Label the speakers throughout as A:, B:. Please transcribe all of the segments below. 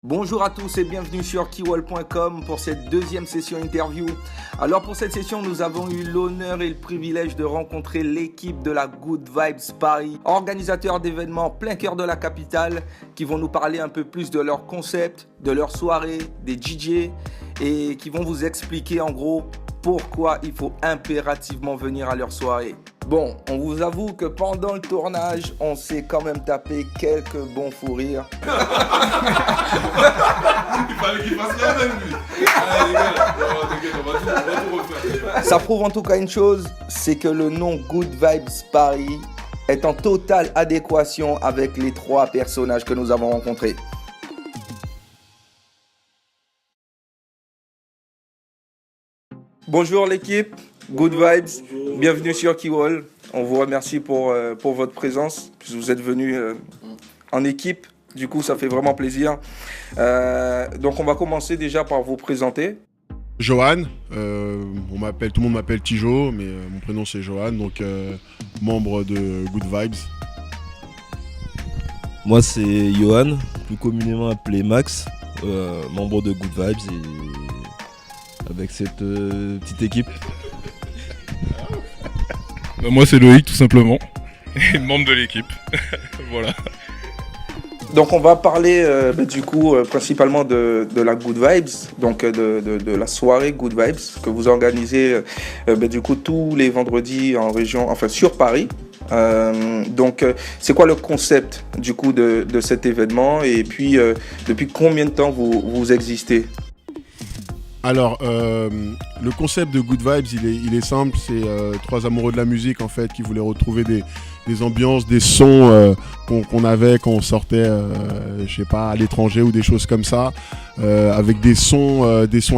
A: Bonjour à tous et bienvenue sur Kiwol.com pour cette deuxième session interview. Alors pour cette session, nous avons eu l'honneur et le privilège de rencontrer l'équipe de la Good Vibes Paris, organisateurs d'événements plein cœur de la capitale, qui vont nous parler un peu plus de leur concept, de leur soirée, des DJ et qui vont vous expliquer en gros pourquoi il faut impérativement venir à leur soirée. Bon, on vous avoue que pendant le tournage, on s'est quand même tapé quelques bons fous rires.
B: Il fallait qu'il fasse la même, lui. Allez, les gars, t'inquiète, on va tout refaire.
A: Ça prouve en tout cas une chose, c'est que le nom Good Vibes Paris est en totale adéquation avec les trois personnages que nous avons rencontrés. Bonjour l'équipe, Good Vibes, bienvenue sur Kiwol. On vous remercie pour votre présence, puisque vous êtes venus en équipe. Du coup, ça fait vraiment plaisir. Donc, on va commencer déjà par vous présenter.
C: Johan, tout le monde m'appelle Tijo, mais mon prénom c'est Johan, donc membre de Good Vibes.
D: Moi c'est Johan, plus communément appelé Max, membre de Good Vibes et avec cette petite équipe.
E: Moi c'est Loïc tout simplement, et membre de l'équipe. Voilà.
A: Donc on va parler du coup principalement de la Good Vibes, donc de la soirée Good Vibes que vous organisez du coup tous les vendredis en région, enfin sur Paris. Donc c'est quoi le concept du coup de cet événement et puis depuis combien de temps vous existez?
C: Alors, le concept de Good Vibes, il est simple, c'est trois amoureux de la musique en fait qui voulaient retrouver des ambiances, des sons qu'on avait quand on sortait, je sais pas, à l'étranger ou des choses comme ça, avec des sons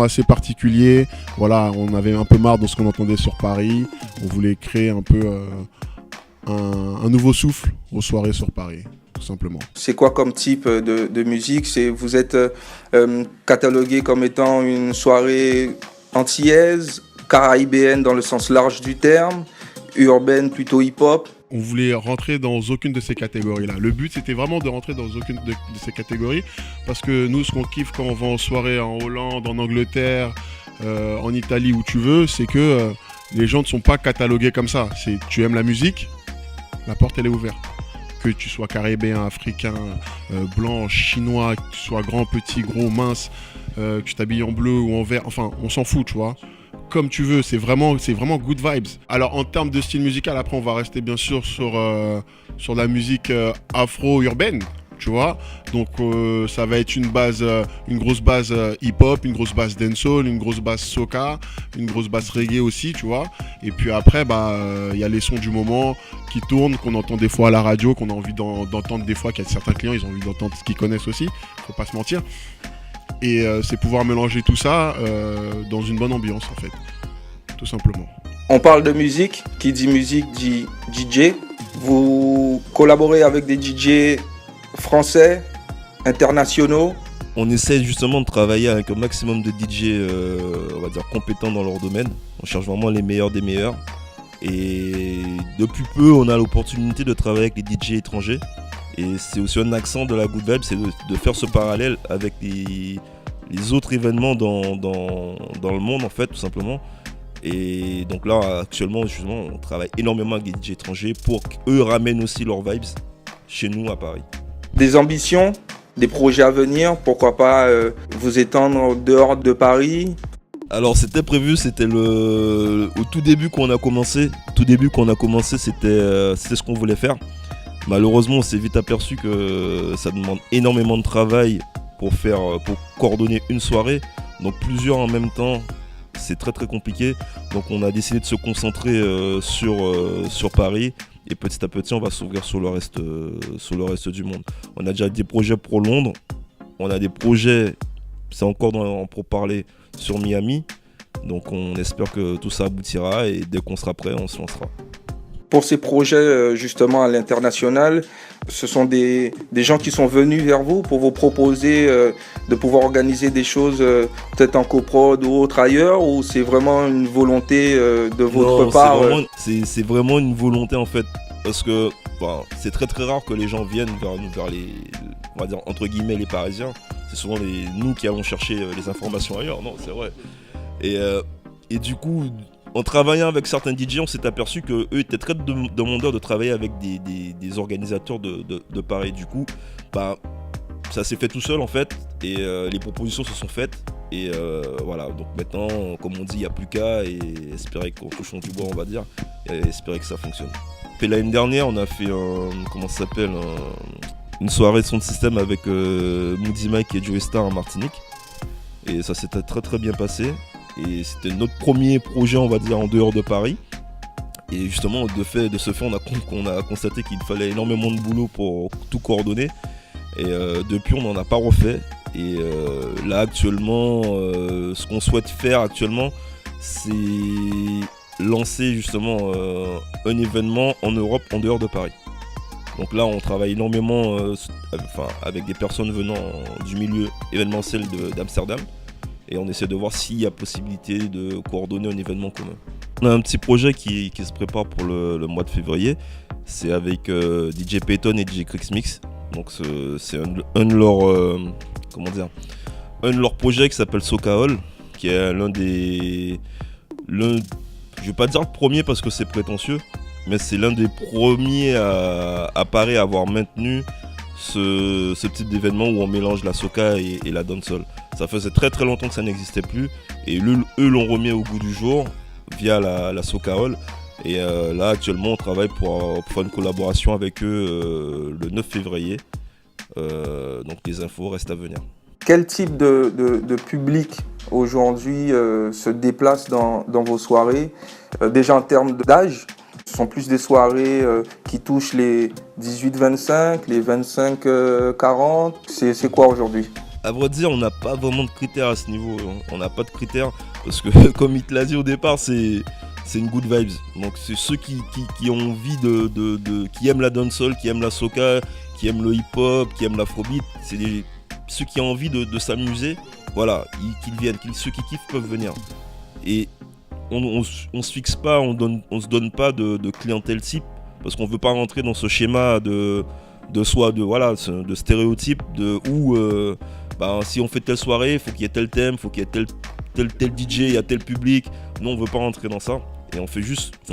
C: assez particuliers. Voilà, on avait un peu marre de ce qu'on entendait sur Paris. On voulait créer un peu un nouveau souffle aux soirées sur Paris. Tout simplement.
A: C'est quoi comme type de musique? Vous êtes catalogué comme étant une soirée antillaise, caribéenne dans le sens large du terme, urbaine plutôt hip-hop?
C: On voulait rentrer dans aucune de ces catégories-là. Le but, c'était vraiment de rentrer dans aucune de ces catégories parce que nous, ce qu'on kiffe quand on va en soirée en Hollande, en Angleterre, en Italie, où tu veux, c'est que les gens ne sont pas catalogués comme ça. Tu aimes la musique, la porte, elle est ouverte. Que tu sois caribéen, africain, blanc, chinois, que tu sois grand, petit, gros, mince, que tu t'habilles en bleu ou en vert, enfin, on s'en fout, tu vois. Comme tu veux, c'est vraiment good vibes. Alors, en termes de style musical, après, on va rester bien sûr sur la musique afro-urbaine, tu vois. Donc, ça va être une grosse base hip-hop, une grosse base dancehall, une grosse base soca, une grosse base reggae aussi, tu vois. Et puis après, y a les sons du moment qui tournent, qu'on entend des fois à la radio, qu'on a envie d'entendre des fois, qu'il y a certains clients, ils ont envie d'entendre ce qu'ils connaissent aussi, faut pas se mentir. Et c'est pouvoir mélanger tout ça dans une bonne ambiance, en fait, tout simplement.
A: On parle de musique, qui dit musique dit DJ. Vous collaborez avec des DJ français, internationaux.
D: On essaie justement de travailler avec un maximum de DJ on va dire compétents dans leur domaine. On cherche vraiment les meilleurs des meilleurs. Et depuis peu, on a l'opportunité de travailler avec les DJ étrangers. Et c'est aussi un accent de la Good Vibe, c'est de faire ce parallèle avec les autres événements dans le monde, en fait, tout simplement. Et donc là, actuellement, justement, on travaille énormément avec des DJ étrangers pour qu'eux ramènent aussi leurs vibes chez nous à Paris.
A: Des ambitions, des projets à venir, pourquoi pas vous étendre dehors de Paris?
D: Alors c'était prévu, c'était au tout début qu'on a commencé, c'était ce qu'on voulait faire. Malheureusement, on s'est vite aperçu que ça demande énormément de travail pour coordonner une soirée. Donc plusieurs en même temps, c'est très très compliqué. Donc on a décidé de se concentrer sur Paris. Et petit à petit, on va s'ouvrir sur le reste du monde. On a déjà des projets pour Londres. On a des projets, c'est encore pour parler, sur Miami. Donc on espère que tout ça aboutira et dès qu'on sera prêt, on se lancera.
A: Pour ces projets justement à l'international, ce sont des gens qui sont venus vers vous pour vous proposer de pouvoir organiser des choses peut-être en coprod ou autre ailleurs, ou c'est vraiment une volonté de votre part?
D: C'est vraiment une volonté en fait, parce que c'est très très rare que les gens viennent vers nous, vers les, on va dire entre guillemets les Parisiens. C'est souvent nous qui allons chercher les informations ailleurs, non, c'est vrai. Et du coup, en travaillant avec certains DJ, on s'est aperçu qu'eux étaient très demandeurs de travailler avec des organisateurs de pareil. Du coup, ça s'est fait tout seul en fait, et les propositions se sont faites. Et voilà, donc maintenant, comme on dit, il n'y a plus qu'à, et espérer qu'on touche du bois, on va dire, et espérer que ça fonctionne. Et l'année dernière, on a fait une soirée de son système avec Moody Mike et Joey Star en Martinique. Et ça s'était très très bien passé. Et c'était notre premier projet, on va dire, en dehors de Paris. Et justement, de ce fait, on a constaté qu'il fallait énormément de boulot pour tout coordonner. Et depuis, on n'en a pas refait. Et là, actuellement, ce qu'on souhaite faire actuellement, c'est lancer justement un événement en Europe, en dehors de Paris. Donc là, on travaille énormément avec des personnes venant du milieu événementiel d'Amsterdam. Et on essaie de voir s'il y a possibilité de coordonner un événement commun. On a un petit projet qui se prépare pour le mois de février. C'est avec DJ Payton et DJ Crix Mix. Donc c'est un de leurs projets qui s'appelle Soca Hall, qui est je vais pas dire le premier parce que c'est prétentieux, mais c'est l'un des premiers à Paris à avoir maintenu ce type d'événement où on mélange la soca et la dancehall. Ça faisait très très longtemps que ça n'existait plus, et eux l'ont remis au goût du jour via la Soca Hall. Et là actuellement on travaille pour faire une collaboration avec eux le 9 février. Donc les infos restent à venir.
A: Quel type de public aujourd'hui se déplace dans vos soirées? Déjà en termes d'âge, ce sont plus des soirées qui touchent les 18-25, les 25-40. C'est quoi aujourd'hui?
D: À vrai dire, on n'a pas vraiment de critères à ce niveau. On n'a pas de critères parce que, comme il te l'a dit au départ, c'est une good vibes. Donc c'est ceux qui ont envie qui aiment la dancehall, qui aiment la soca, qui aiment le hip-hop, qui aiment l'afrobeat. C'est ceux qui ont envie de s'amuser. Voilà, qu'ils viennent. Ceux qui kiffent peuvent venir. Et on se fixe pas, on se donne pas de clientèle type parce qu'on veut pas rentrer dans ce schéma de stéréotype où si on fait telle soirée, il faut qu'il y ait tel thème, il faut qu'il y ait tel DJ, il y a tel public. Nous, on veut pas rentrer dans ça. Et on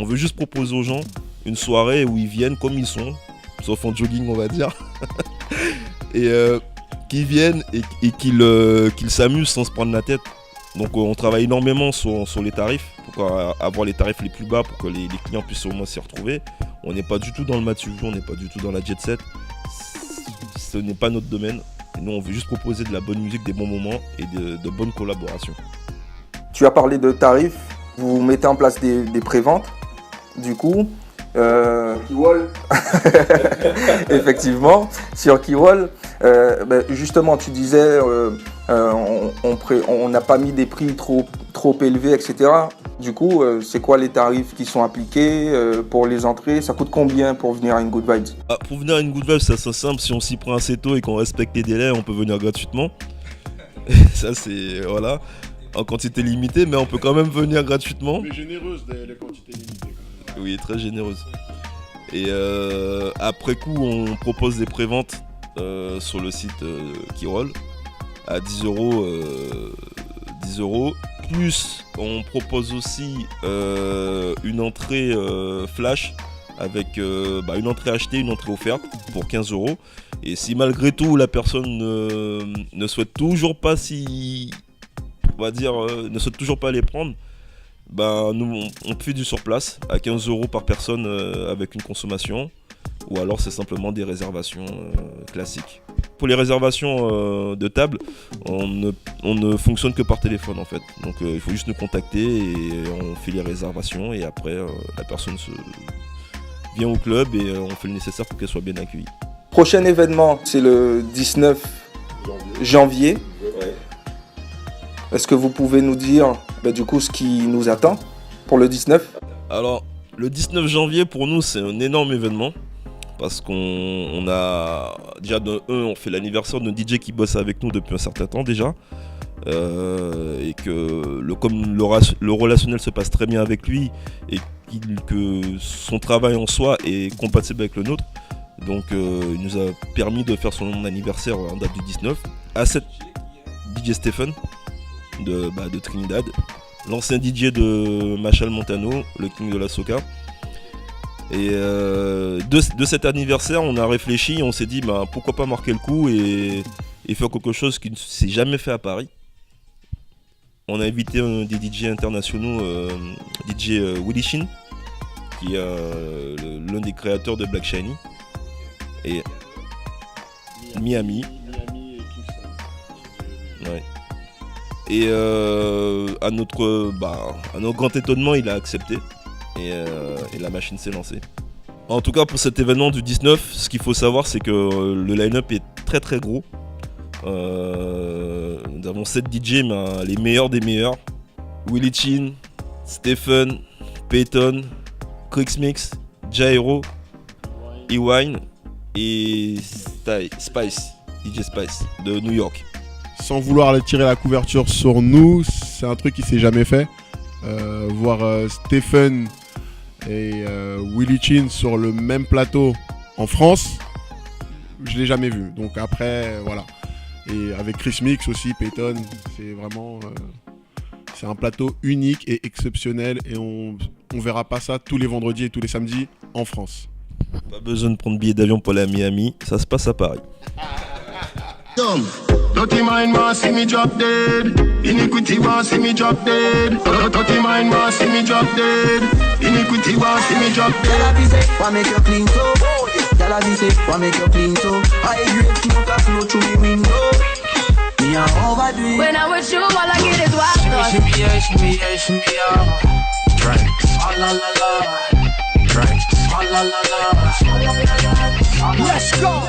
D: veut juste proposer aux gens une soirée où ils viennent comme ils sont, sauf en jogging, on va dire. Et qu'ils viennent et qu'ils s'amusent sans se prendre la tête. Donc on travaille énormément sur les tarifs, pour avoir les tarifs les plus bas pour que les clients puissent au moins s'y retrouver. On n'est pas du tout dans le match, on n'est pas du tout dans la jet set. Ce n'est pas notre domaine. Et nous, on veut juste proposer de la bonne musique, des bons moments et de bonnes collaborations.
A: Tu as parlé de tarifs, vous mettez en place des préventes, du coup. Keywall. Effectivement, sur Keywall. Justement, tu disais, on n'a pas mis des prix trop élevés, etc. Du coup, c'est quoi les tarifs qui sont appliqués pour les entrées? Ça coûte combien pour venir à une Good Vibes?
D: Pour venir à une Good Vibes, c'est assez simple. Si on s'y prend assez tôt et qu'on respecte les délais, on peut venir gratuitement. Ça, c'est voilà, en quantité limitée, mais on peut quand même venir gratuitement.
C: Mais généreuse les quantités limitées.
D: Oui, très généreuse. Et après coup, on propose des préventes sur le site Keywall à 10 €. Plus, on propose aussi une entrée flash avec une entrée achetée, une entrée offerte pour 15 €. Et si malgré tout la personne ne souhaite toujours pas ne souhaite toujours pas les prendre, nous on fait du surplace à 15 € par personne avec une consommation, ou alors c'est simplement des réservations classiques. Pour les réservations de table, on ne fonctionne que par téléphone en fait. Donc il faut juste nous contacter et on fait les réservations, et après la personne vient au club et on fait le nécessaire pour qu'elle soit bien accueillie.
A: Prochain événement, c'est le 19 janvier.
D: Ouais.
A: Est-ce que vous pouvez nous dire du coup ce qui nous attend pour le 19 ?
D: Alors, le 19 janvier pour nous c'est un énorme événement parce qu'on a déjà on fait l'anniversaire d'un DJ qui bosse avec nous depuis un certain temps déjà, et que comme le relationnel se passe très bien avec lui et que son travail en soi est compatible avec le nôtre, Donc il nous a permis de faire son anniversaire en date du 19. A7 DJ Stephen de Trinidad. L'ancien DJ de Machel Montano, le king de la soca. Et de cet anniversaire, on a réfléchi, on s'est dit pourquoi pas marquer le coup et faire quelque chose qui ne s'est jamais fait à Paris. On a invité des DJ internationaux, DJ Willy Shin, qui est l'un des créateurs de Black Shiny, et Miami. Ouais. Et à notre grand étonnement, il a accepté et la machine s'est lancée. En tout cas, pour cet événement du 19, ce qu'il faut savoir, c'est que le line-up est très très gros. Nous avons 7 DJ, mais les meilleurs des meilleurs. Willy Chin, Stephen, Peyton, Crixmix, Jairo, E-Wine et Spice, DJ Spice de New York.
C: Sans vouloir aller tirer la couverture sur nous, c'est un truc qui s'est jamais fait. Voir Stephen et Willy Chin sur le même plateau en France, je l'ai jamais vu. Donc après, voilà. Et avec Chris Mix aussi, Peyton, c'est vraiment c'est un plateau unique et exceptionnel et on verra pas ça tous les vendredis et tous les samedis en France.
D: Pas besoin de prendre billet d'avion pour aller à Miami, ça se passe à Paris.
F: Dirty mind want see me drop dead. Iniquity want see me drop dead. Dirty mind want see me drop dead. Iniquity want see me drop dead.
G: Y'all be say, why make you clean so? Y'all be say, why make you clean so? High grade smoke a flow through the window. Me a overdo it. When I'm with you, all I get is wild thoughts. Shimmy yeah. Drink. Ah la la la. Drink. Ah la la la. Let's go.